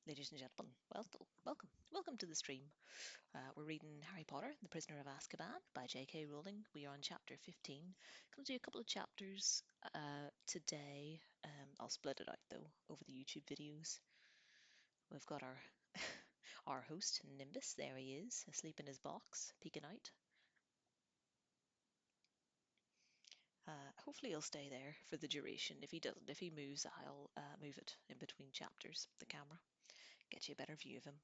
Ladies and gentlemen, welcome to the stream. We're reading Harry Potter, The Prisoner of Azkaban by J.K. Rowling. We are on chapter 15. Going to do a couple of chapters today. I'll split it out though over the YouTube videos. We've got our our host Nimbus. There he is, asleep in his box, peeking out. Hopefully he'll stay there for the duration. If he doesn't, if he moves, I'll move it in between chapters. The camera, get you a better view of him.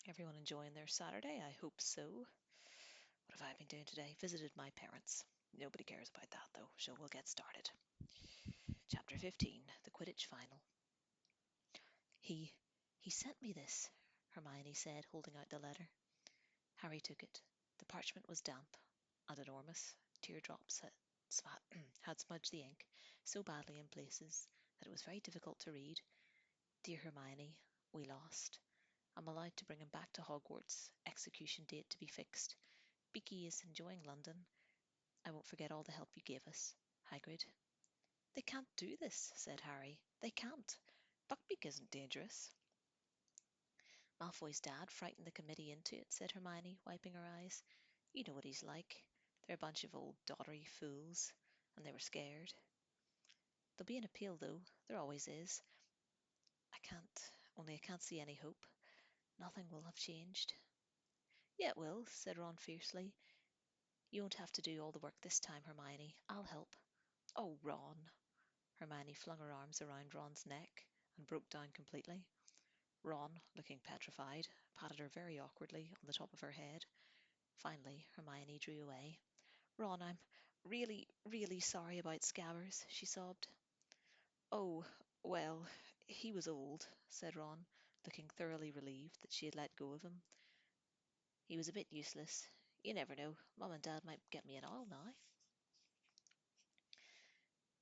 Everyone enjoying their Saturday? I hope so. What have I been doing today? Visited my parents. Nobody cares about that though, so we'll get started. Chapter 15, The Quidditch Final. He sent me this, Hermione said, holding out the letter. Harry took it. The parchment was damp, and enormous teardrops had smudged the ink so badly in places that it was very difficult to read. Dear Hermione, we lost. I'm allowed to bring him back to Hogwarts. Execution date to be fixed. Beaky is enjoying London. I won't forget all the help you gave us. Hagrid. They can't do this, said Harry. They can't. Buckbeak isn't dangerous. Malfoy's dad frightened the committee into it, said Hermione, wiping her eyes. You know what he's like. They're a bunch of old doddery fools, and they were scared. There'll be an appeal, though. There always is. I can't see any hope. Nothing will have changed. Yeah, it will, said Ron fiercely. You won't have to do all the work this time, Hermione. I'll help. Oh, Ron. Hermione flung her arms around Ron's neck and broke down completely. Ron, looking petrified, patted her very awkwardly on the top of her head. Finally, Hermione drew away. Ron, I'm really sorry about Scabbers, she sobbed. Oh, well, he was old, said Ron, looking thoroughly relieved that she had let go of him. He was a bit useless. You never know. Mum and Dad might get me an oil now.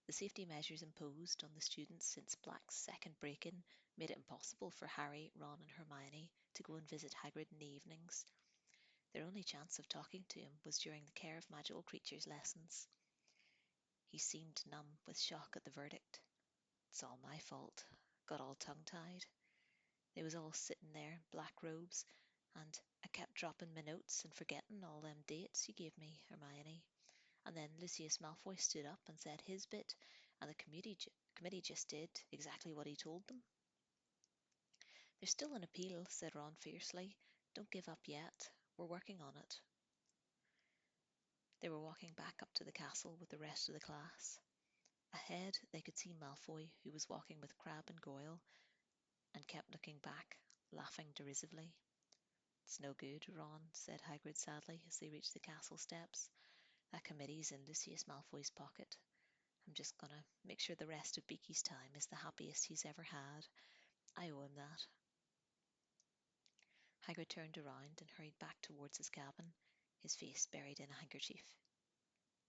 The safety measures imposed on the students since Black's second break-in made it impossible for Harry, Ron and Hermione to go and visit Hagrid in the evenings. Their only chance of talking to him was during the Care of Magical Creatures lessons. He seemed numb with shock at the verdict. It's all my fault. Got all tongue-tied. They was all sitting there in black robes, and I kept dropping my notes and forgetting all them dates you gave me, Hermione. And then Lucius Malfoy stood up and said his bit, and the committee just did exactly what he told them. There's still an appeal, said Ron fiercely. Don't give up yet. We're working on it. They were walking back up to the castle with the rest of the class. Ahead, they could see Malfoy, who was walking with Crabbe and Goyle, and kept looking back, laughing derisively. It's no good, Ron, said Hagrid sadly as they reached the castle steps. That committee's in Lucius Malfoy's pocket. I'm just gonna make sure the rest of Beaky's time is the happiest he's ever had. I owe him that. Hagrid turned around and hurried back towards his cabin, his face buried in a handkerchief.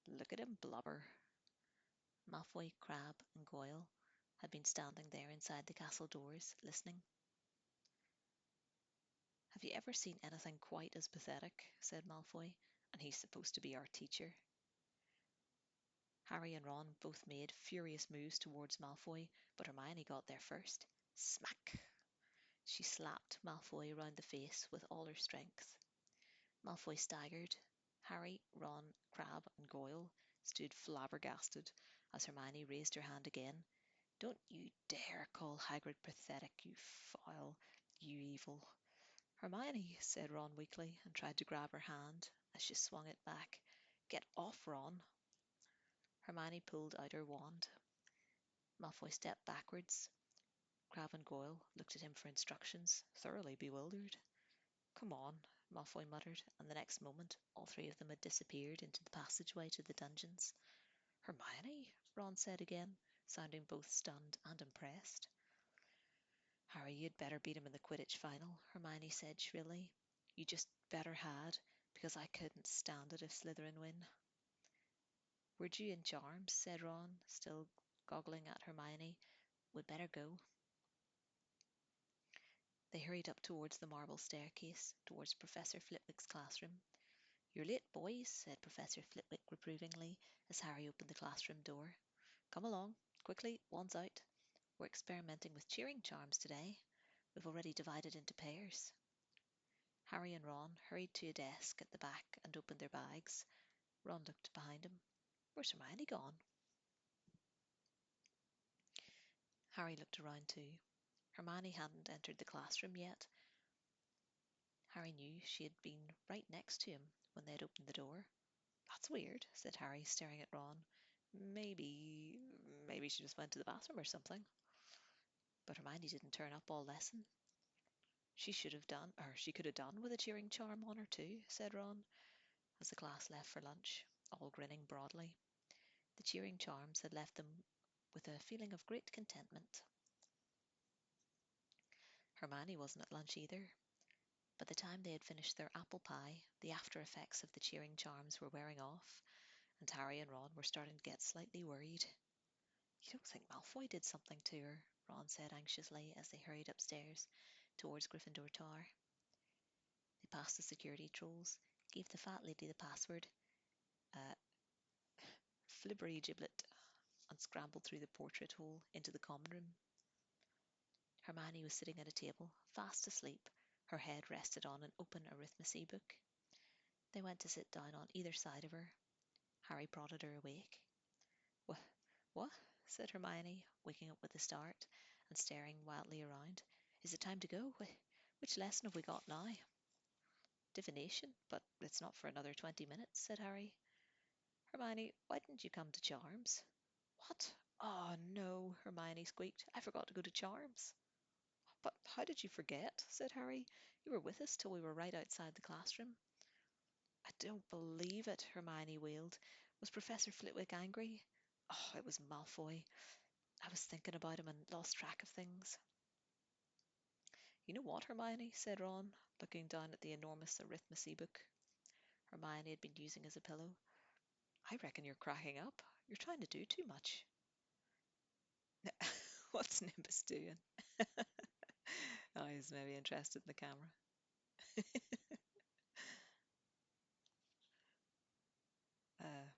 Look at him blubber. Malfoy, Crabbe and Goyle had been standing there inside the castle doors, listening. Have you ever seen anything quite as pathetic? Said Malfoy, and he's supposed to be our teacher. Harry and Ron both made furious moves towards Malfoy, but Hermione got there first. Smack! She slapped Malfoy around the face with all her strength. Malfoy staggered. Harry, Ron, Crabbe and Goyle stood flabbergasted as Hermione raised her hand again. Don't you dare call Hagrid pathetic, you foul, you evil. Hermione, said Ron weakly, and tried to grab her hand as she swung it back. Get off, Ron. Hermione pulled out her wand. Malfoy stepped backwards. Crabbe and Goyle looked at him for instructions, thoroughly bewildered. Come on, Malfoy muttered, and the next moment all three of them had disappeared into the passageway to the dungeons. Hermione, Ron said again, sounding both stunned and impressed. Harry, you'd better beat him in the Quidditch final, Hermione said shrilly. You just better had, because I couldn't stand it if Slytherin win. We're due in charms, said Ron, still goggling at Hermione. We'd better go. They hurried up towards the marble staircase, towards Professor Flitwick's classroom. You're late, boys, said Professor Flitwick reprovingly as Harry opened the classroom door. Come along, quickly, one's out. We're experimenting with cheering charms today. We've already divided into pairs. Harry and Ron hurried to a desk at the back and opened their bags. Ron looked behind him. Where's Hermione gone? Harry looked around too. Hermione hadn't entered the classroom yet. Harry knew she had been right next to him when they had opened the door. That's weird, said Harry, staring at Ron. Maybe she just went to the bathroom or something. But Hermione didn't turn up all lesson. She should have done, or she could have done with a cheering charm on her too, said Ron, as the class left for lunch, all grinning broadly. The cheering charms had left them with a feeling of great contentment. Hermione wasn't at lunch either. By the time they had finished their apple pie, the after effects of the cheering charms were wearing off, and Harry and Ron were starting to get slightly worried. You don't think Malfoy did something to her? Ron said anxiously as they hurried upstairs towards Gryffindor Tower. They passed the security trolls, gave the fat lady the password, uh, flibbery giblet, and scrambled through the portrait hole into the common room. Hermione was sitting at a table, fast asleep. Her head rested on an open arithmancy book. They went to sit down on either side of her. Harry prodded her awake. What? What? Said Hermione, waking up with a start and staring wildly around. Is it time to go? Which lesson have we got now? Divination, but it's not for another 20 minutes, said Harry. Hermione, why didn't you come to Charms? What? Oh, no, Hermione squeaked. I forgot to go to Charms. But how did you forget? Said Harry. You were with us till we were right outside the classroom. I don't believe it, Hermione wailed. Was Professor Flitwick angry? Oh, it was Malfoy. I was thinking about him and lost track of things. You know what, Hermione, said Ron, looking down at the enormous arithmancy book Hermione had been using as a pillow. I reckon you're cracking up. You're trying to do too much. What's Nimbus doing? Oh, he's maybe interested in the camera. uh,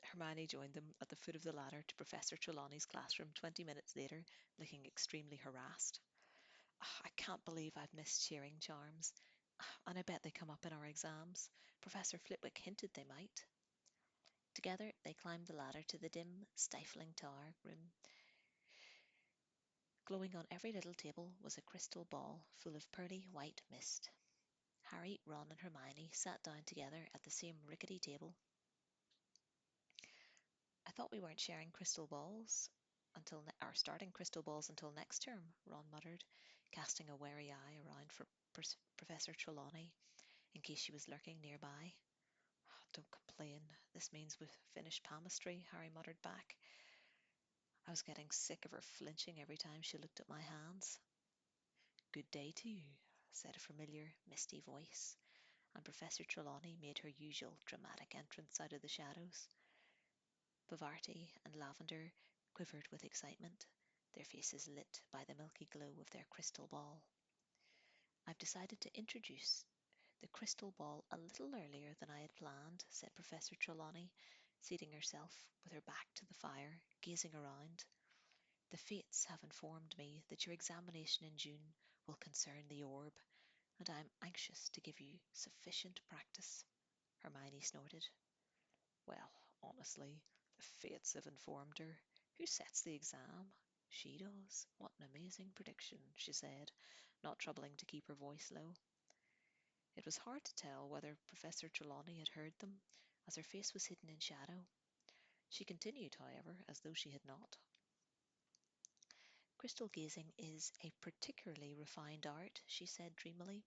Hermione joined them at the foot of the ladder to Professor Trelawney's classroom 20 minutes later, looking extremely harassed. I can't believe I've missed cheering charms, and I bet they come up in our exams. Professor Flitwick hinted they might. Together they climbed the ladder to the dim, stifling tower room. Glowing on every little table was a crystal ball full of pearly white mist. Harry, Ron, and Hermione sat down together at the same rickety table. I thought we weren't sharing crystal balls or starting crystal balls until next term, Ron muttered, casting a wary eye around for Professor Trelawney in case she was lurking nearby. Oh, don't complain. This means we've finished palmistry, Harry muttered back. I was getting sick of her flinching every time she looked at my hands. Good day to you, said a familiar, misty voice, and Professor Trelawney made her usual dramatic entrance out of the shadows. Bavarti and Lavender quivered with excitement, their faces lit by the milky glow of their crystal ball. I've decided to introduce the crystal ball a little earlier than I had planned, said Professor Trelawney, seating herself with her back to the fire, gazing around. The fates have informed me that your examination in June will concern the orb, and I am anxious to give you sufficient practice. Hermione snorted. Well, honestly, the fates have informed her. Who sets the exam? She does. What an amazing prediction, she said, not troubling to keep her voice low. It was hard to tell whether Professor Trelawney had heard them, as her face was hidden in shadow. She continued, however, as though she had not. Crystal gazing is a particularly refined art, she said dreamily.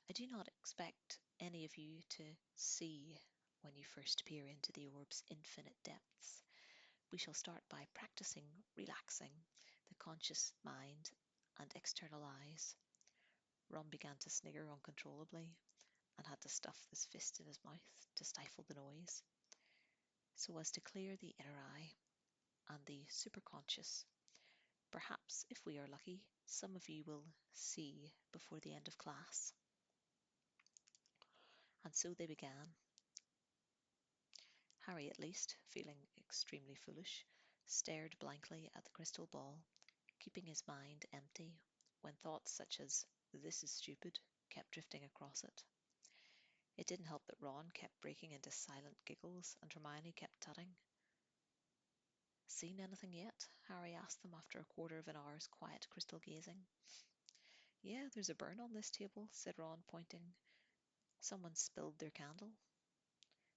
I do not expect any of you to see when you first peer into the orb's infinite depths. We shall start by practicing relaxing the conscious mind and external eyes. Ron began to snigger uncontrollably and had to stuff his fist in his mouth to stifle the noise, so as to clear the inner eye and the superconscious. Perhaps, if we are lucky, some of you will see before the end of class. And so they began. Harry, at least, feeling extremely foolish, stared blankly at the crystal ball, keeping his mind empty when thoughts such as, "this is stupid," kept drifting across it. It didn't help that Ron kept breaking into silent giggles and Hermione kept tutting. "Seen anything yet?" Harry asked them after a quarter of an hour's quiet crystal gazing. "Yeah, there's a burn on this table," said Ron, pointing. "Someone spilled their candle."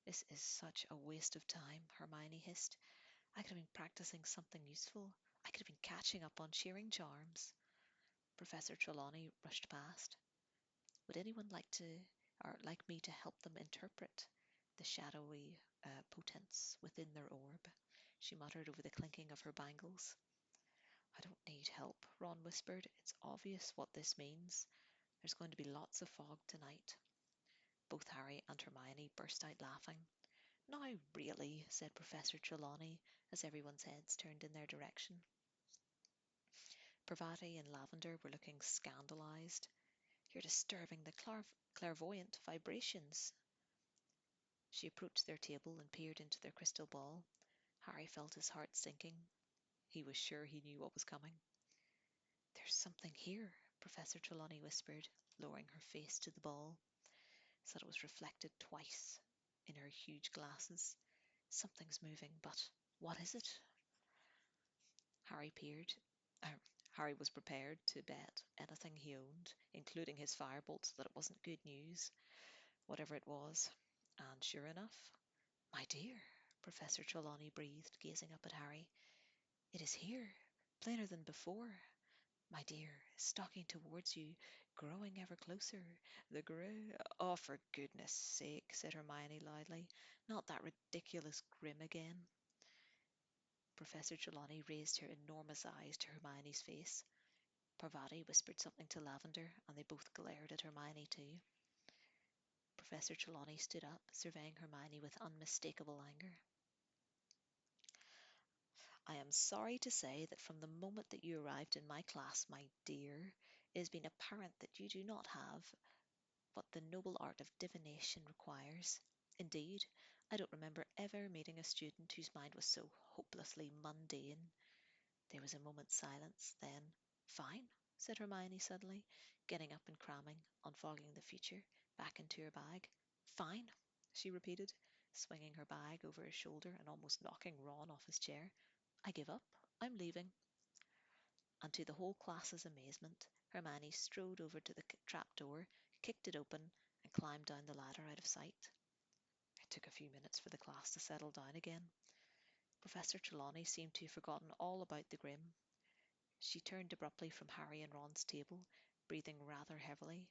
"This is such a waste of time," Hermione hissed. "I could have been practicing something useful. I could have been catching up on shearing charms." Professor Trelawney rushed past. "Would anyone like me to help them interpret the shadowy potents within their orb?" she muttered over the clinking of her bangles. "I don't need help," Ron whispered. "It's obvious what this means. There's going to be lots of fog tonight." Both Harry and Hermione burst out laughing. "Now, really," said Professor Trelawney, as everyone's heads turned in their direction. Parvati and Lavender were looking scandalized. "You're disturbing the clairvoyant vibrations." She approached their table and peered into their crystal ball. Harry felt his heart sinking. He was sure he knew what was coming. "There's something here," Professor Trelawney whispered, lowering her face to the ball, so that it was reflected twice in her huge glasses. "Something's moving, but what is it?" Harry peered. Harry was prepared to bet anything he owned, including his firebolt, that it wasn't good news, whatever it was. And sure enough, "My dear," Professor Trelawney breathed, gazing up at Harry, "it is here, plainer than before. My dear, stalking towards you, growing ever closer. Oh, for goodness sake," said Hermione loudly, "not that ridiculous grim again." Professor Trelawney raised her enormous eyes to Hermione's face. Parvati whispered something to Lavender, and they both glared at Hermione too. Professor Trelawney stood up, surveying Hermione with unmistakable anger. "I am sorry to say that from the moment that you arrived in my class, my dear, it has been apparent that you do not have what the noble art of divination requires. Indeed, I don't remember ever meeting a student whose mind was so hopelessly mundane." There was a moment's silence. Then, "Fine," said Hermione suddenly, getting up and cramming, unfogging the future, back into her bag. "Fine," she repeated, swinging her bag over her shoulder and almost knocking Ron off his chair. "I give up. I'm leaving." And to the whole class's amazement, Hermione strode over to the trapdoor, kicked it open, and climbed down the ladder out of sight. It took a few minutes for the class to settle down again. Professor Trelawney seemed to have forgotten all about the grim. She turned abruptly from Harry and Ron's table, breathing rather heavily,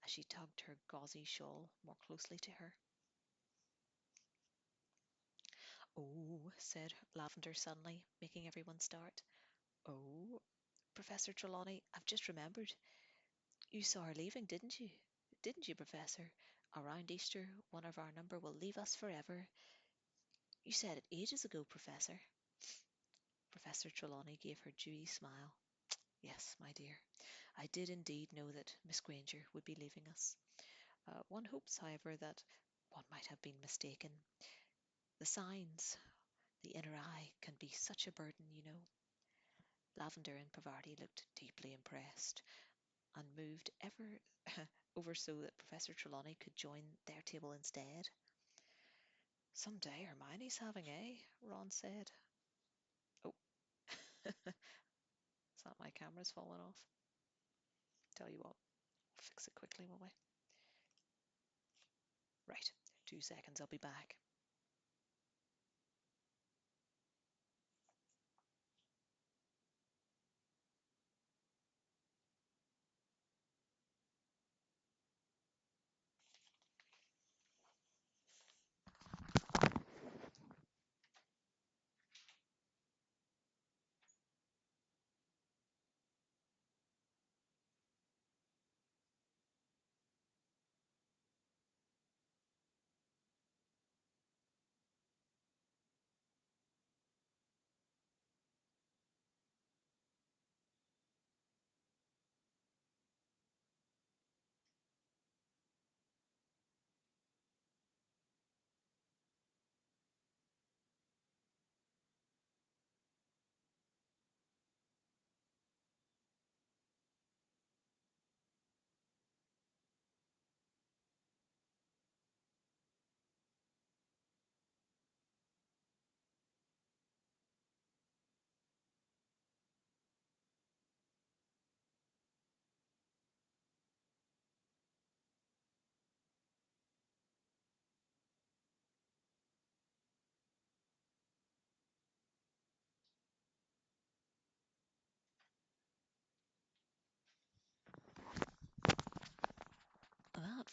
as she tugged her gauzy shawl more closely to her. "Oh," said Lavender suddenly, making everyone start. "Oh, Professor Trelawney, I've just remembered. You saw her leaving, didn't you? Didn't you, Professor? Around Easter, one of our number will leave us forever. You said it ages ago, Professor." Professor Trelawney gave her dewy smile. "Yes, my dear, I did indeed know that Miss Granger would be leaving us. One hopes, however, that one might have been mistaken. The signs, the inner eye, can be such a burden, you know." Lavender and Parvati looked deeply impressed, and moved ever over so that Professor Trelawney could join their table instead. "Some day Hermione's having, eh?" Ron said. "Oh, is that my camera's fallen off? Tell you what, I'll fix it quickly, will we? Right, 2 seconds, I'll be back."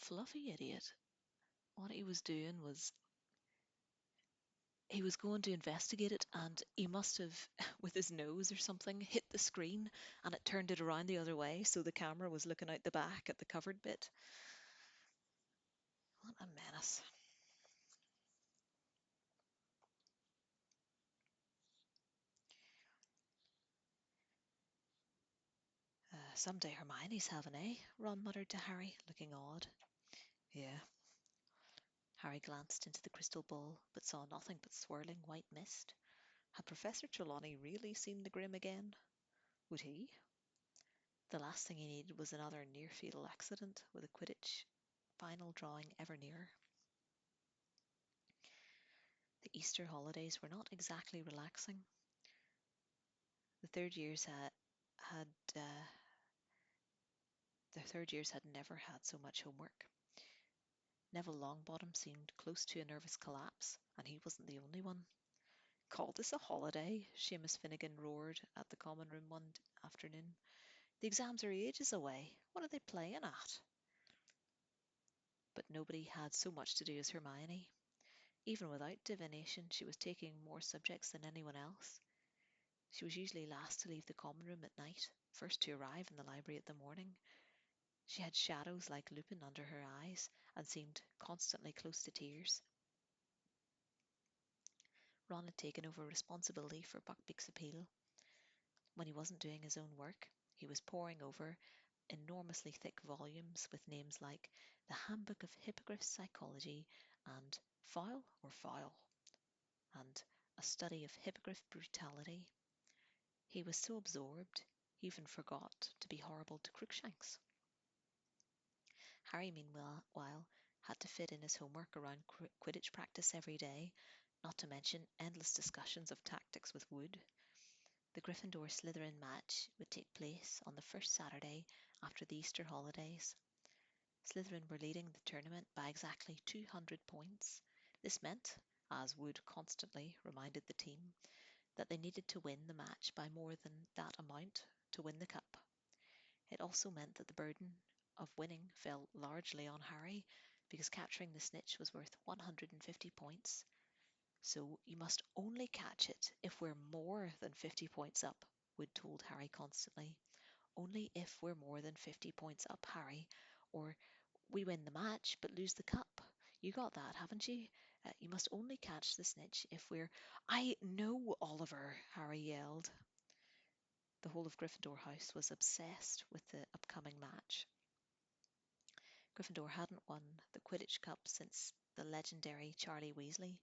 fluffy idiot. What he was doing was he was going to investigate it, and he must have, with his nose or something, hit the screen and it turned it around the other way so the camera was looking out the back at the covered bit. What a menace. Someday Hermione's having, eh? Ron muttered to Harry, looking odd. Yeah. Harry glanced into the crystal ball, but saw nothing but swirling white mist. Had Professor Trelawney really seen the Grim again? Would he? The last thing he needed was another near-fatal accident, with a Quidditch final drawing ever nearer. The Easter holidays were not exactly relaxing. The third years had the third years had never had so much homework. Neville Longbottom seemed close to a nervous collapse, and he wasn't the only one. Call this a holiday? Seamus Finnegan roared at the common room one afternoon. The exams are ages away. What are they playing at? But nobody had so much to do as Hermione. Even without divination, she was taking more subjects than anyone else. She was usually last to leave the common room at night, first to arrive in the library at the morning. She had shadows like Lupin under her eyes and seemed constantly close to tears. Ron had taken over responsibility for Buckbeak's appeal. When he wasn't doing his own work, he was poring over enormously thick volumes with names like The Handbook of Hippogriff's Psychology and Foul or Foul and A Study of Hippogriff Brutality. He was so absorbed, he even forgot to be horrible to Crookshanks. Harry, meanwhile, had to fit in his homework around Quidditch practice every day, not to mention endless discussions of tactics with Wood. The Gryffindor-Slytherin match would take place on the first Saturday after the Easter holidays. Slytherin were leading the tournament by exactly 200 points. This meant, as Wood constantly reminded the team, that they needed to win the match by more than that amount to win the cup. It also meant that the burden of winning fell largely on Harry, because capturing the snitch was worth 150 points. So you must only catch it if we're more than 50 points up, Wood told Harry constantly. Only if we're more than 50 points up, Harry, or we win the match but lose the cup. You got that, haven't you? You must only catch the snitch if we're... I know, Oliver, Harry yelled. The whole of Gryffindor House was obsessed with the upcoming match. Gryffindor hadn't won the Quidditch Cup since the legendary Charlie Weasley,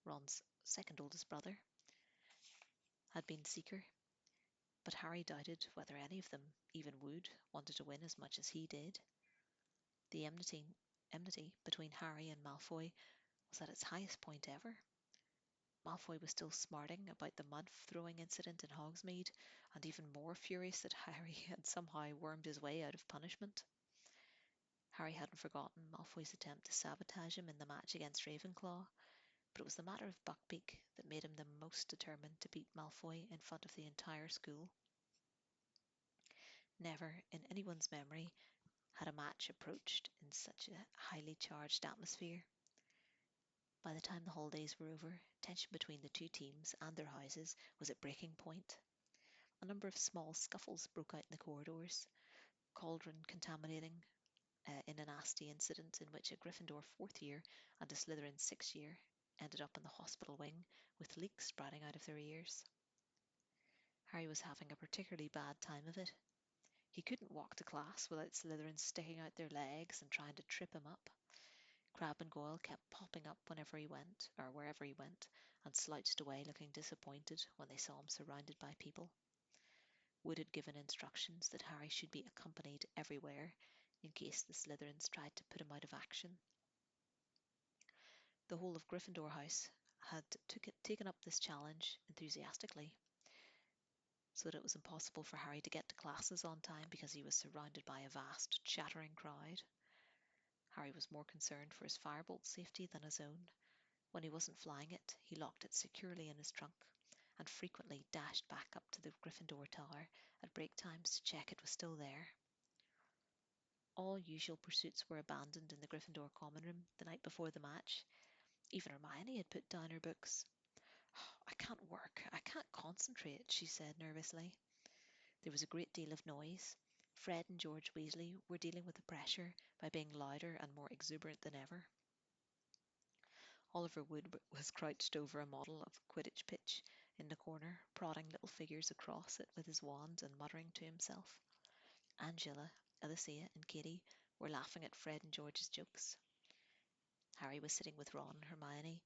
Ron's second oldest brother, had been Seeker, but Harry doubted whether any of them, even Wood, wanted to win as much as he did. The enmity between Harry and Malfoy was at its highest point ever. Malfoy was still smarting about the mud-throwing incident in Hogsmeade, and even more furious that Harry had somehow wormed his way out of punishment. Harry hadn't forgotten Malfoy's attempt to sabotage him in the match against Ravenclaw, but it was the matter of Buckbeak that made him the most determined to beat Malfoy in front of the entire school. Never, in anyone's memory, had a match approached in such a highly charged atmosphere. By the time the holidays were over, tension between the two teams and their houses was at breaking point. A number of small scuffles broke out in the corridors, Cauldron contaminating in a nasty incident in which a Gryffindor fourth year and a Slytherin sixth year ended up in the hospital wing with leaks sprouting out of their ears. Harry was having a particularly bad time of it. He couldn't walk to class without Slytherins sticking out their legs and trying to trip him up. Crabbe and Goyle kept popping up whenever he went, or wherever he went, and slouched away looking disappointed when they saw him surrounded by people. Wood had given instructions that Harry should be accompanied everywhere in case the Slytherins tried to put him out of action. The whole of Gryffindor House had taken up this challenge enthusiastically, so that it was impossible for Harry to get to classes on time because he was surrounded by a vast, chattering crowd. Harry was more concerned for his firebolt's safety than his own. When he wasn't flying it, he locked it securely in his trunk and frequently dashed back up to the Gryffindor Tower at break times to check it was still there. All usual pursuits were abandoned in the Gryffindor common room the night before the match. Even Hermione had put down her books. I can't work, I can't concentrate, she said nervously. There was a great deal of noise. Fred and George Weasley were dealing with the pressure by being louder and more exuberant than ever. Oliver Wood was crouched over a model of a Quidditch pitch in the corner, prodding little figures across it with his wand and muttering to himself. Angela, Alicia, and Katie were laughing at Fred and George's jokes. Harry was sitting with Ron and Hermione,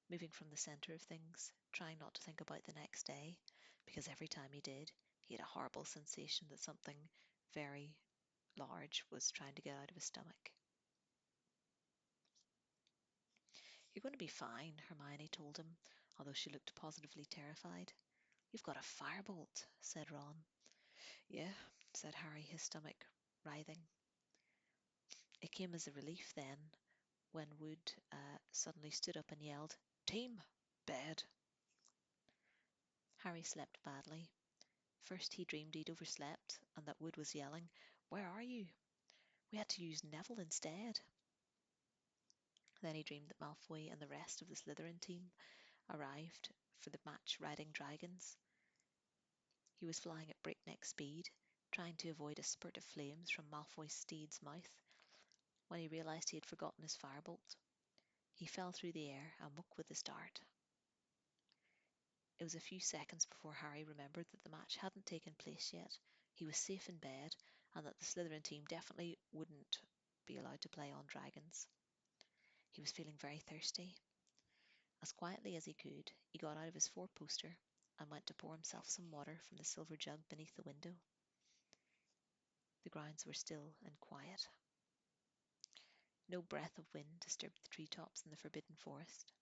moving from the centre of things, trying not to think about the next day, because every time he did, he had a horrible sensation that something very large was trying to get out of his stomach. You're going to be fine, Hermione told him, although she looked positively terrified. You've got a firebolt, said Ron. Yeah, said Harry, his stomach writhing. It came as a relief then, when Wood suddenly stood up and yelled, Team, bed. Harry slept badly. First he dreamed he'd overslept and that Wood was yelling, Where are you? We had to use Neville instead. Then he dreamed that Malfoy and the rest of the Slytherin team arrived for the match riding dragons. He was flying at breakneck speed, trying to avoid a spurt of flames from Malfoy's steed's mouth, when he realised he had forgotten his firebolt. He fell through the air and woke with a start. It was a few seconds before Harry remembered that the match hadn't taken place yet. He was safe in bed, and that the Slytherin team definitely wouldn't be allowed to play on dragons. He was feeling very thirsty. As quietly as he could, he got out of his four-poster and went to pour himself some water from the silver jug beneath the window. The grounds were still and quiet. No breath of wind disturbed the treetops in the forbidden forest.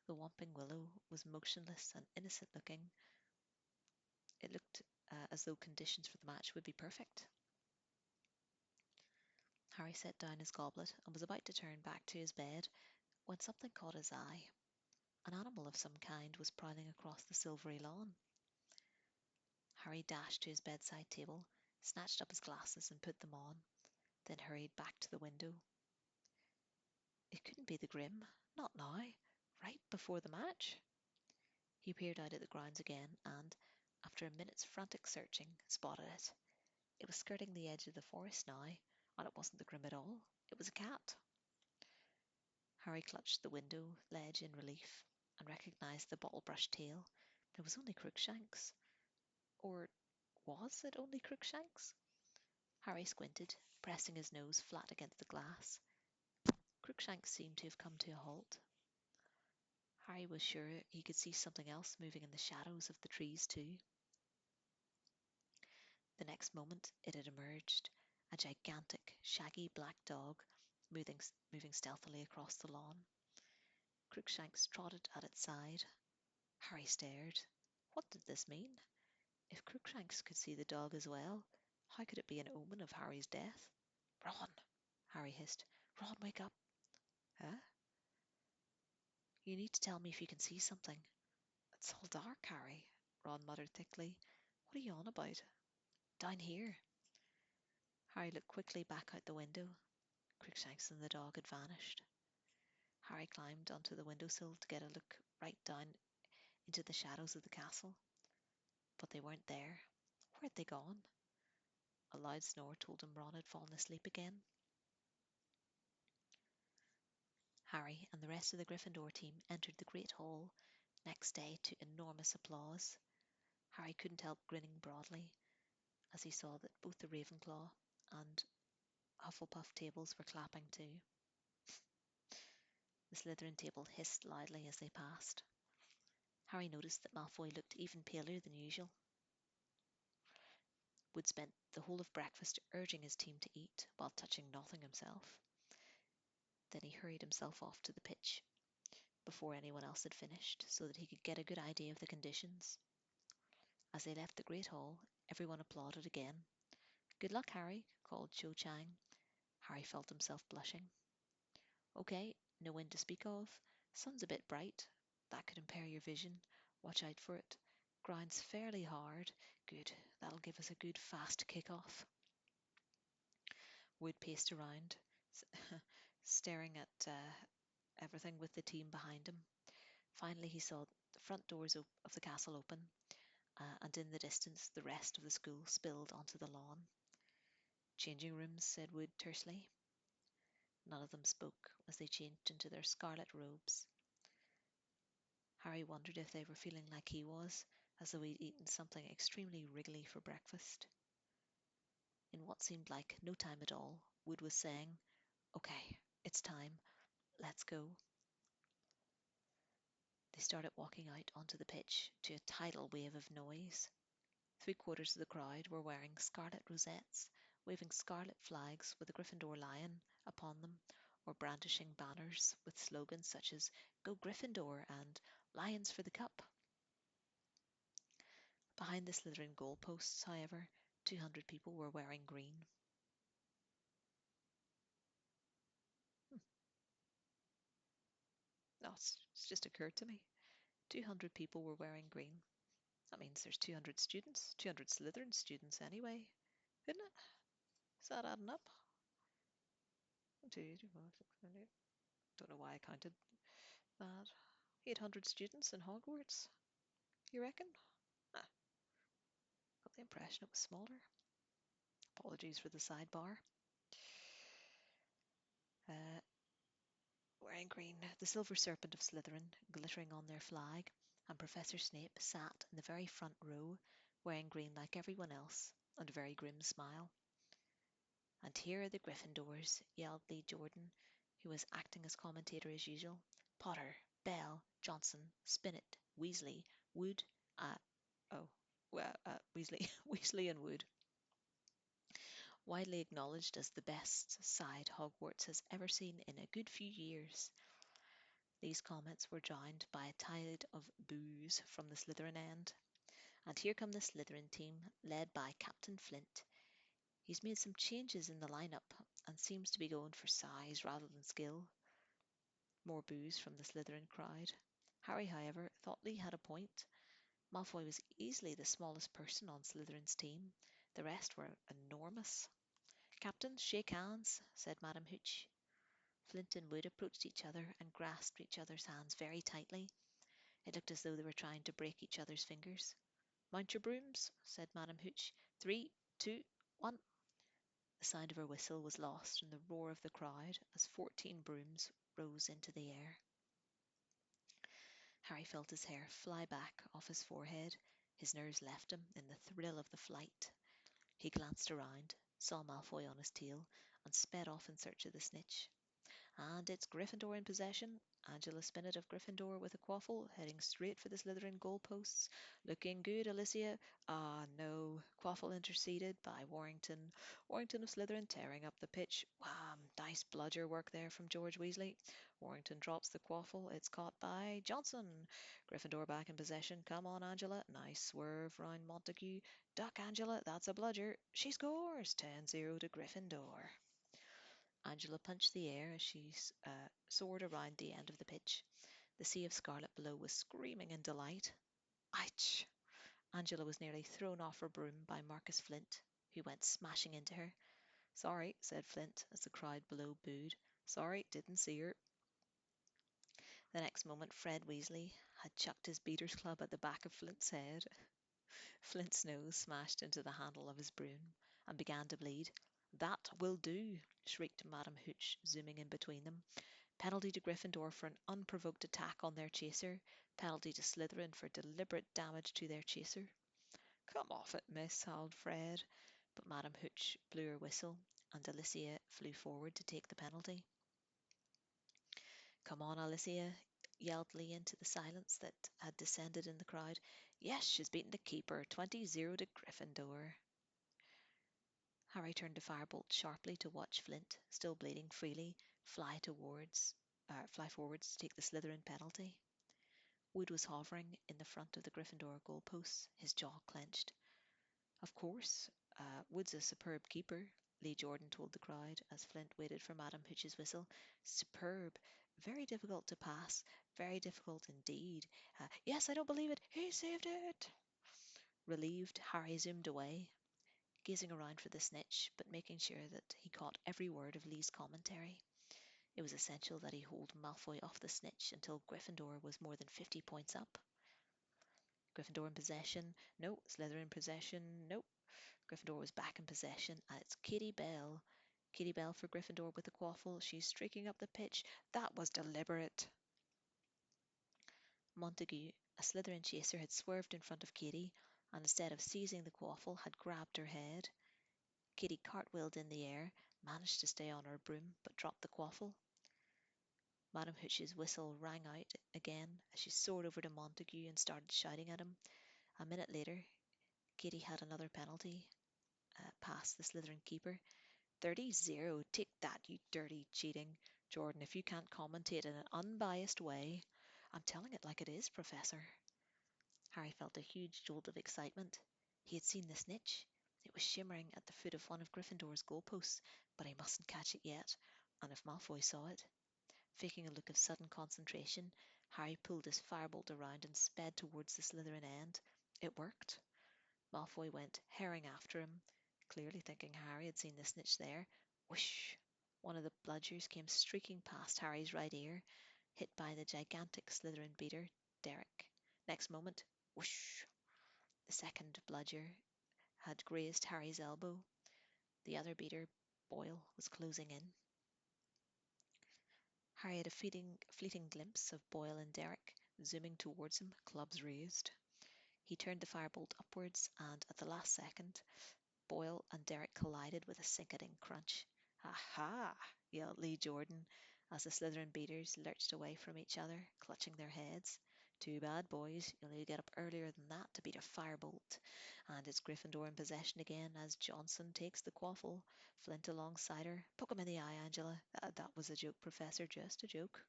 The whomping willow was motionless and innocent-looking. It looked as though conditions for the match would be perfect. Harry set down his goblet and was about to turn back to his bed when something caught his eye. An animal of some kind was prowling across the silvery lawn. Harry dashed to his bedside table, snatched up his glasses and put them on, then hurried back to the window. It couldn't be the Grim, not now, right before the match. He peered out at the grounds again and, after a minute's frantic searching, spotted it. It was skirting the edge of the forest now, and it wasn't the Grim at all. It was a cat. Harry clutched the window ledge in relief and recognised the bottle-brush tail. It was only Crookshanks. Or was it only Crookshanks? Harry squinted, pressing his nose flat against the glass. Crookshanks seemed to have come to a halt. Harry was sure he could see something else moving in the shadows of the trees too. The next moment it had emerged, a gigantic, shaggy black dog moving stealthily across the lawn. Crookshanks trotted at its side. Harry stared. What did this mean? If Crookshanks could see the dog as well, how could it be an omen of Harry's death? Ron, Harry hissed. Ron, wake up. Huh? You need to tell me if you can see something. It's all dark, Harry, Ron muttered thickly. What are you on about? Down here. Harry looked quickly back out the window. Crookshanks and the dog had vanished. Harry climbed onto the windowsill to get a look right down into the shadows of the castle. But they weren't there. Where had they gone? A loud snore told him Ron had fallen asleep again. Harry and the rest of the Gryffindor team entered the Great Hall next day to enormous applause. Harry couldn't help grinning broadly as he saw that both the Ravenclaw and Hufflepuff tables were clapping too. The Slytherin table hissed loudly as they passed. Harry noticed that Malfoy looked even paler than usual. Wood spent the whole of breakfast urging his team to eat while touching nothing himself. Then he hurried himself off to the pitch before anyone else had finished, so that he could get a good idea of the conditions. As they left the Great Hall, everyone applauded again. Good luck, Harry, called Cho Chang. Harry felt himself blushing. Okay, no wind to speak of. Sun's a bit bright. That could impair your vision. Watch out for it. Ground's fairly hard. Good, that'll give us a good fast kick-off. Wood paced around, staring at everything with the team behind him. Finally, he saw the front doors of the castle open, and in the distance, the rest of the school spilled onto the lawn. Changing rooms, said Wood tersely. None of them spoke as they changed into their scarlet robes. Harry wondered if they were feeling like he was, as though he'd eaten something extremely wriggly for breakfast. In what seemed like no time at all, Wood was saying, "Okay, it's time. Let's go." They started walking out onto the pitch to a tidal wave of noise. Three-quarters of the crowd were wearing scarlet rosettes, waving scarlet flags with a Gryffindor lion upon them, or brandishing banners with slogans such as "Go Gryffindor" and "Lions for the Cup." Behind the Slytherin goalposts, however, 200 people were wearing green. Hmm. No, it's just occurred to me. 200 people were wearing green. That means there's 200 students, 200 Slytherin students anyway, isn't it? Is that adding up? 1, 2, 3, 4, 6, 7, 8. Don't know why I counted that. 800 students in Hogwarts, you reckon? Ah, got the impression it was smaller. Apologies for the sidebar. Uh, Wearing green, the silver serpent of Slytherin glittering on their flag, and Professor Snape sat in the very front row, wearing green like everyone else, and a very grim smile. "And here are the Gryffindors," yelled Lee Jordan, who was acting as commentator as usual. "Potter, Bell, Johnson, Spinnet, Weasley, Wood, uh, oh, Weasley, Weasley and Wood. Widely acknowledged as the best side Hogwarts has ever seen in a good few years." These comments were joined by a tide of boos from the Slytherin end. "And here come the Slytherin team, led by Captain Flint. He's made some changes in the lineup and seems to be going for size rather than skill." More boos from the Slytherin crowd. Harry, however, thought Lee had a point. Malfoy was easily the smallest person on Slytherin's team. The rest were enormous. "Captains, shake hands," said Madam Hooch. Flint and Wood approached each other and grasped each other's hands very tightly. It looked as though they were trying to break each other's fingers. "Mount your brooms," said Madam Hooch. 3, 2, 1. The sound of her whistle was lost in the roar of the crowd as 14 brooms rose into the air. Harry felt his hair fly back off his forehead. His nerves left him in the thrill of the flight. He glanced around, saw Malfoy on his tail, and sped off in search of the snitch. "And it's Gryffindor in possession." Angela Spinnet of Gryffindor with a quaffle, heading straight for the Slytherin goalposts. "Looking good, Alicia." Ah, no. Quaffle interceded by Warrington. Warrington of Slytherin tearing up the pitch. Wham! Nice bludger work there from George Weasley. Warrington drops the quaffle. It's caught by Johnson. Gryffindor back in possession. Come on, Angela. Nice swerve round Montague. Duck, Angela. That's a bludger. She scores. 10-0 to Gryffindor. Angela punched the air as she soared around the end of the pitch. The sea of scarlet below was screaming in delight. Ouch! Angela was nearly thrown off her broom by Marcus Flint, who went smashing into her. "Sorry," said Flint, as the crowd below booed. "Sorry, didn't see her." The next moment Fred Weasley had chucked his beater's club at the back of Flint's head. Flint's nose smashed into the handle of his broom and began to bleed. "That will do," shrieked Madam Hooch, zooming in between them. "Penalty to Gryffindor for an unprovoked attack on their chaser. Penalty to Slytherin for deliberate damage to their chaser." "Come off it, miss," howled Fred. But Madam Hooch blew her whistle, and Alicia flew forward to take the penalty. "Come on, Alicia," yelled Lee into the silence that had descended in the crowd. "Yes, she's beaten the keeper. 20-0 to Gryffindor." Harry turned to Firebolt sharply to watch Flint, still bleeding freely, fly forwards to take the Slytherin penalty. Wood was hovering in the front of the Gryffindor goalposts, his jaw clenched. "Of course, Wood's a superb keeper," Lee Jordan told the crowd as Flint waited for Madam Hooch's whistle. "Superb. Very difficult to pass. Very difficult indeed. Yes, I don't believe it. He saved it." Relieved, Harry zoomed away. gazing around for the snitch, but making sure that he caught every word of Lee's commentary. It was essential that he hold Malfoy off the snitch until Gryffindor was more than 50 points up. Gryffindor in possession. No. Slytherin in possession. No. Gryffindor was back in possession, and it's Katie Bell. Katie Bell for Gryffindor with the quaffle. She's streaking up the pitch. That was deliberate. Montague, a Slytherin chaser, had swerved in front of Katie, and instead of seizing the quaffle, had grabbed her head. Katie cartwheeled in the air, managed to stay on her broom, but dropped the quaffle. Madam Hooch's whistle rang out again as she soared over to Montague and started shouting at him. A minute later, Katie had another penalty past the Slytherin keeper. 30-0. Take that, you dirty cheating. Jordan, if you can't commentate in an unbiased way. I'm telling it like it is, Professor. Harry felt a huge jolt of excitement. He had seen the snitch. It was shimmering at the foot of one of Gryffindor's goalposts, but he mustn't catch it yet, and if Malfoy saw it. Faking a look of sudden concentration, Harry pulled his firebolt around and sped towards the Slytherin end. It worked. Malfoy went herring after him, clearly thinking Harry had seen the snitch there. Whoosh! One of the bludgers came streaking past Harry's right ear, hit by the gigantic Slytherin beater, Derek. Next moment, whoosh! The second bludger had grazed Harry's elbow. The other beater, Boyle, was closing in. Harry had a fleeting glimpse of Boyle and Derek zooming towards him, clubs raised. He turned the firebolt upwards, and at the last second, Boyle and Derek collided with a sickening crunch. "Aha!" yelled Lee Jordan as the Slytherin beaters lurched away from each other, clutching their heads. "Too bad, boys. You'll need to get up earlier than that to beat a firebolt." And it's Gryffindor in possession again as Johnson takes the quaffle. Flint alongside her. "Poke him in the eye, Angela." That was a joke, Professor, just a joke."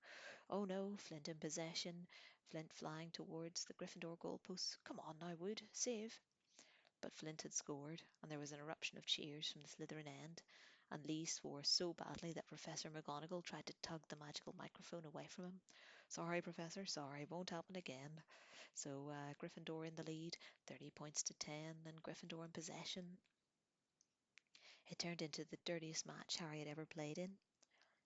"Oh no." Flint in possession. Flint flying towards the Gryffindor goalposts. "Come on now, Wood. Save." But Flint had scored, and there was an eruption of cheers from the Slytherin end, and Lee swore so badly that Professor McGonagall tried to tug the magical microphone away from him. "Sorry, Professor, sorry, won't happen again." So Gryffindor in the lead, 30 points to 10, and Gryffindor in possession. It turned into the dirtiest match Harry had ever played in.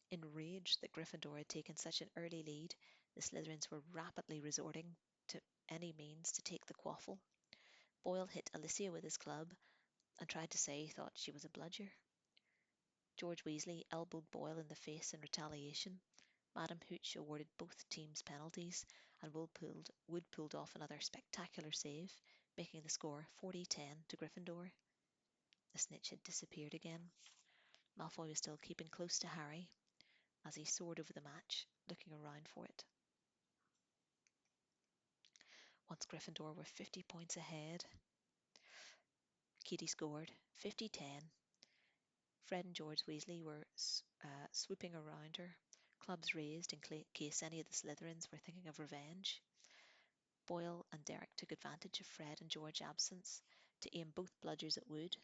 Enraged that Gryffindor had taken such an early lead, the Slytherins were rapidly resorting to any means to take the quaffle. Boyle hit Alicia with his club and tried to say he thought she was a bludger. George Weasley elbowed Boyle in the face in retaliation. Madam Hooch awarded both teams penalties, and Wood pulled off another spectacular save, making the score 40-10 to Gryffindor. The snitch had disappeared again. Malfoy was still keeping close to Harry as he soared over the match, looking around for it. Once Gryffindor were 50 points ahead, Katie scored 50-10. Fred and George Weasley were swooping around her, clubs raised in case any of the Slytherins were thinking of revenge. Boyle and Derek took advantage of Fred and George's absence to aim both bludgers at Wood.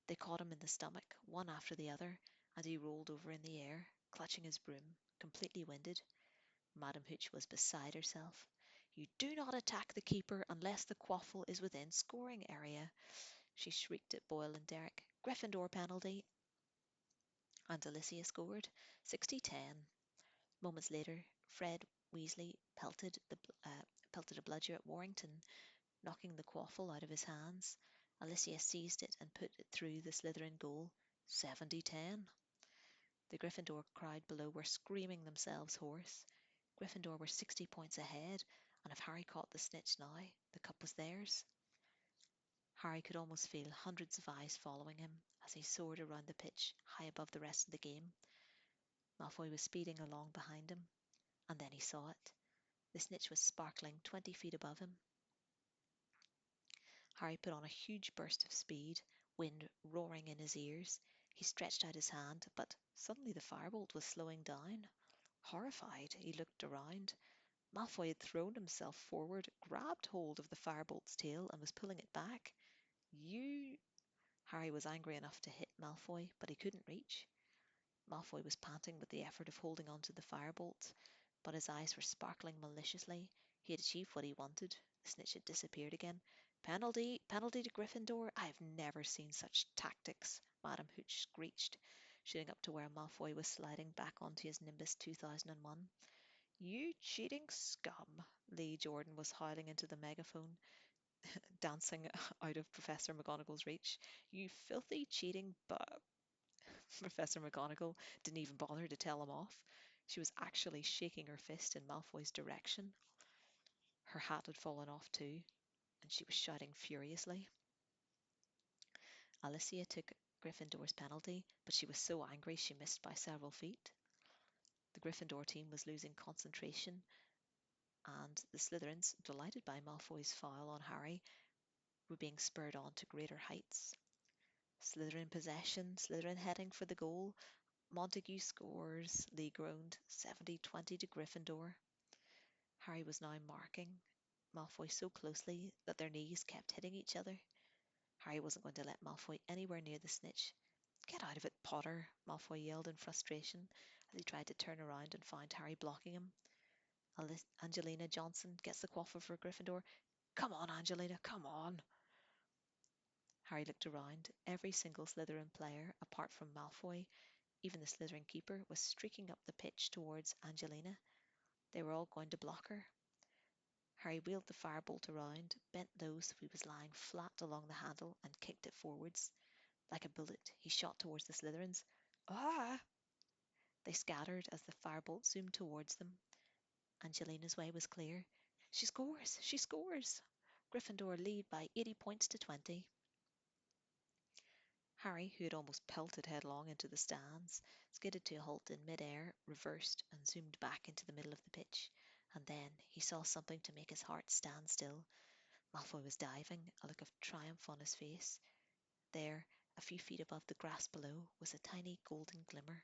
They caught him in the stomach, one after the other, and he rolled over in the air, clutching his broom, completely winded. Madam Hooch was beside herself. "You do not attack the keeper unless the quaffle is within scoring area," she shrieked at Boyle and Derek. "Gryffindor penalty." And Alicia scored 60-10. Moments later, Fred Weasley pelted a bludger at Warrington, knocking the quaffle out of his hands. Alicia seized it and put it through the Slytherin goal. 70-10. The Gryffindor crowd below were screaming themselves hoarse. Gryffindor were 60 points ahead, and if Harry caught the snitch now, the cup was theirs. Harry could almost feel hundreds of eyes following him as he soared around the pitch, high above the rest of the game. Malfoy was speeding along behind him, and then he saw it. The snitch was sparkling 20 feet above him. Harry put on a huge burst of speed, wind roaring in his ears. He stretched out his hand, but suddenly the firebolt was slowing down. Horrified, he looked around. Malfoy had thrown himself forward, grabbed hold of the firebolt's tail, and was pulling it back. "You—" Harry was angry enough to hit Malfoy, but he couldn't reach. Malfoy was panting with the effort of holding on to the firebolt, but his eyes were sparkling maliciously. He had achieved what he wanted. The snitch had disappeared again. Penalty, penalty to Gryffindor. I have never seen such tactics, Madam Hooch screeched, shooting up to where Malfoy was sliding back onto his Nimbus 2001. You cheating scum, Lee Jordan was howling into the megaphone, dancing out of Professor McGonagall's reach. You filthy cheating Professor McGonagall didn't even bother to tell him off. She was actually shaking her fist in Malfoy's direction. Her hat had fallen off too, and she was shouting furiously. Alicia took Gryffindor's penalty, but she was so angry she missed by several feet. The Gryffindor team was losing concentration, and the Slytherins, delighted by Malfoy's foul on Harry, were being spurred on to greater heights. Slytherin possession, Slytherin heading for the goal. Montague scores, Lee groaned, 70-20 to Gryffindor. Harry was now marking Malfoy so closely that their knees kept hitting each other. Harry wasn't going to let Malfoy anywhere near the snitch. Get out of it, Potter, Malfoy yelled in frustration as he tried to turn around and find Harry blocking him. Angelina Johnson gets the quaffle for Gryffindor. Come on, Angelina, come on. Harry looked around. Every single Slytherin player, apart from Malfoy, even the Slytherin keeper, was streaking up the pitch towards Angelina. They were all going to block her. Harry wheeled the firebolt around, bent low so he was lying flat along the handle, and kicked it forwards. Like a bullet, he shot towards the Slytherins. Ah! They scattered as the firebolt zoomed towards them. Angelina's way was clear. She scores! She scores! Gryffindor lead by 80 points to 20. Harry, who had almost pelted headlong into the stands, skidded to a halt in mid-air, reversed, and zoomed back into the middle of the pitch. And then he saw something to make his heart stand still. Malfoy was diving, a look of triumph on his face. There, a few feet above the grass below, was a tiny golden glimmer.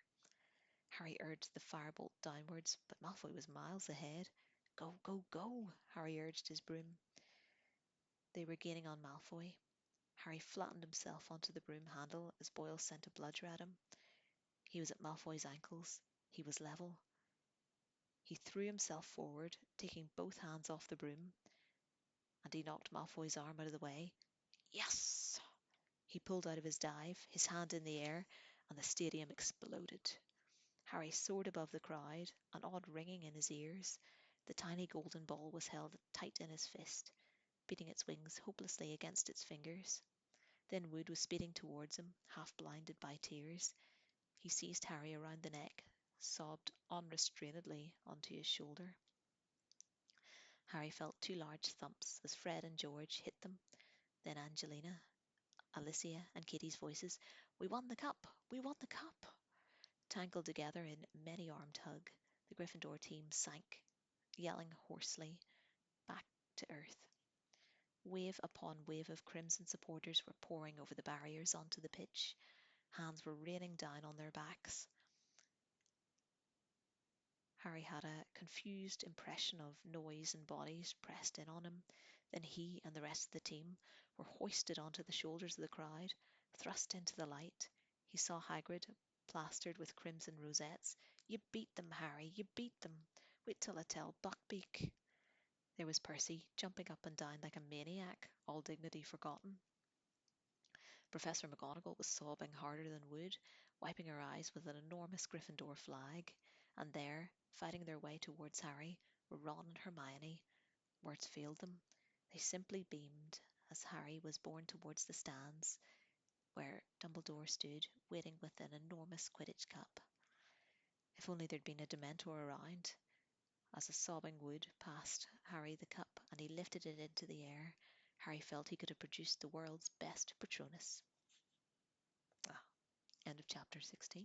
Harry urged the firebolt downwards, but Malfoy was miles ahead. Go, go, go! Harry urged his broom. They were gaining on Malfoy. Harry flattened himself onto the broom handle as Boyle sent a bludger at him. He was at Malfoy's ankles. He was level. He threw himself forward, taking both hands off the broom, and he knocked Malfoy's arm out of the way. Yes! He pulled out of his dive, his hand in the air, and the stadium exploded. Harry soared above the crowd, an odd ringing in his ears. The tiny golden ball was held tight in his fist, beating its wings hopelessly against its fingers. Then Wood was speeding towards him, half blinded by tears. He seized Harry around the neck, sobbed unrestrainedly onto his shoulder. Harry felt two large thumps as Fred and George hit them. Then Angelina, Alicia, and Katie's voices. We won the cup! We won the cup! Tangled together in many-armed hug, the Gryffindor team sank, yelling hoarsely, back to earth. Wave upon wave of crimson supporters were pouring over the barriers onto the pitch. Hands were raining down on their backs. Harry had a confused impression of noise and bodies pressed in on him. Then he and the rest of the team were hoisted onto the shoulders of the crowd, thrust into the light. He saw Hagrid, plastered with crimson rosettes. You beat them, Harry, you beat them. Wait till I tell Buckbeak. There was Percy, jumping up and down like a maniac, all dignity forgotten. Professor McGonagall was sobbing harder than Wood, wiping her eyes with an enormous Gryffindor flag. And there, fighting their way towards Harry, were Ron and Hermione. Words failed them. They simply beamed as Harry was borne towards the stands, where Dumbledore stood, waiting with an enormous Quidditch cup. If only there'd been a Dementor around. As a sobbing Wood passed Harry the cup and he lifted it into the air, Harry felt he could have produced the world's best Patronus. End of chapter 16.